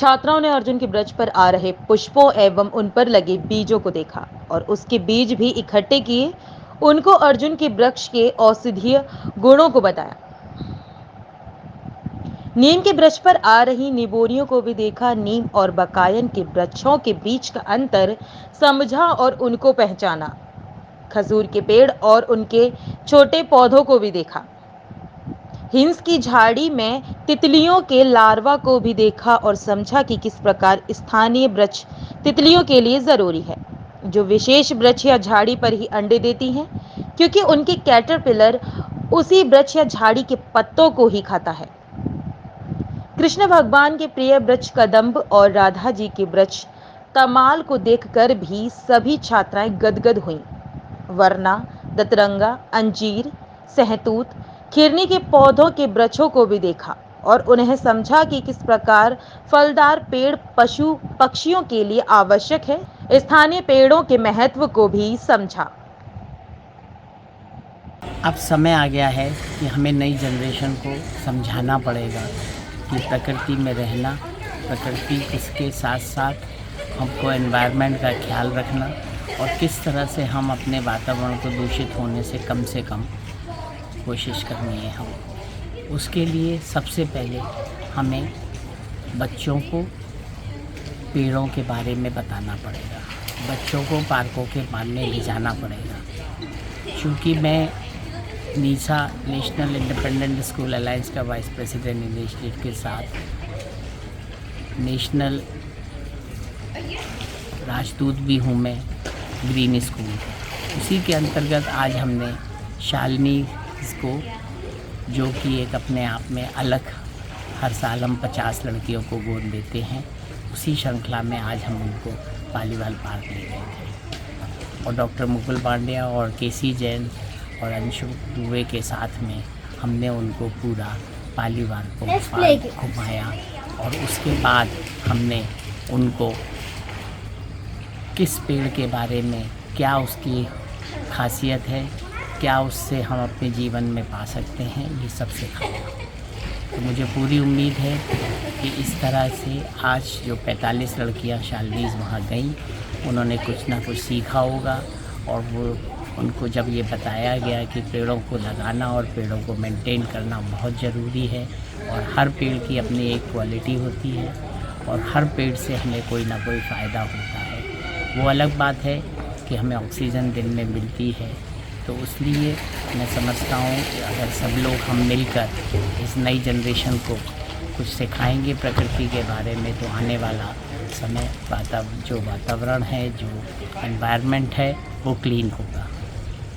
छात्राओं ने अर्जुन के वृक्ष पर आ रहे पुष्पों एवं उन पर लगे बीजों को देखा और उसके बीज भी इकट्ठे किए। उनको अर्जुन के वृक्ष के औषधीय गुणों को बताया। नीम के वृक्ष पर आ रही निबोरियों को भी देखा। नीम और बकायन के वृक्षों के बीच का अंतर समझा और उनको पहचाना। खजूर के पेड़ और उनके छोटे पौधों को भी देखा। हिंस की झाड़ी में तितलियों के लार्वा को भी देखा और समझा कि किस प्रकार स्थानीय वृक्ष तितलियों के लिए जरूरी है, जो विशेष वृक्ष या झाड़ी पर ही अंडे देती हैं, क्योंकि उनके कैटरपिलर उसी वृक्ष या झाड़ी के पत्तों को ही खाता है। कृष्ण भगवान के प्रिय वृक्ष कदम्ब और राधा जी के वृक्ष तमाल को देखकर भी सभी छात्राएं गदगद हुईं। वरना, दतरंगा, अंजीर, सहतूत, खिरनी के पौधों के वृक्षों को भी देखा और उन्हें समझा कि किस प्रकार फलदार पेड़ पशु पक्षियों के लिए आवश्यक है। स्थानीय पेड़ों के महत्व को भी समझा। अब समय आ गया है कि हमें नई जनरेशन को समझाना पड़ेगा कि प्रकृति में रहना, प्रकृति इसके साथ साथ हमको एनवायरनमेंट का ख्याल रखना और किस तरह से हम अपने वातावरण को दूषित होने से कम कोशिश करनी है। हम उसके लिए सबसे पहले हमें बच्चों को पेड़ों के बारे में बताना पड़ेगा, बच्चों को पार्कों के पास में ले जाना पड़ेगा। चूँकि मैं NISA national independent school alliance का वाइस प्रेसिडेंट इंग्लिश स्टेट के साथ नेशनल राजदूत भी हूँ मैं ग्रीन स्कूल। उसी के अंतर्गत आज हमने शालिनी को, जो कि एक अपने आप में अलग, हर साल हम 50 लड़कियों को गोद देते हैं, उसी श्रृंखला में आज हम उनको पालीवाल पार्क ले गए थे और डॉक्टर मुकुल पांड्या और केसी जैन और अंशु दुबे के साथ में हमने उनको पूरा पालीवाल को घुमाया और उसके बाद हमने उनको किस पेड़ के बारे में, क्या उसकी खासियत है, क्या उससे हम अपने जीवन में पा सकते हैं, ये सब सिखाया। तो मुझे पूरी उम्मीद है कि इस तरह से आज जो 45 लड़कियां शालिनीज़ वहाँ गईं, उन्होंने कुछ ना कुछ सीखा होगा और वो उनको जब ये बताया गया कि पेड़ों को लगाना और पेड़ों को मेंटेन करना बहुत ज़रूरी है और हर पेड़ की अपनी एक क्वालिटी होती है और हर पेड़ से हमें कोई ना कोई फ़ायदा होता है। वो अलग बात है कि हमें ऑक्सीजन दिन में मिलती है, तो इसलिए मैं समझता हूँ कि अगर सब लोग हम मिलकर इस नई जनरेशन को कुछ सिखाएंगे प्रकृति के बारे में, तो आने वाला समय जो वातावरण है, जो एनवायरनमेंट है, वो क्लीन होगा।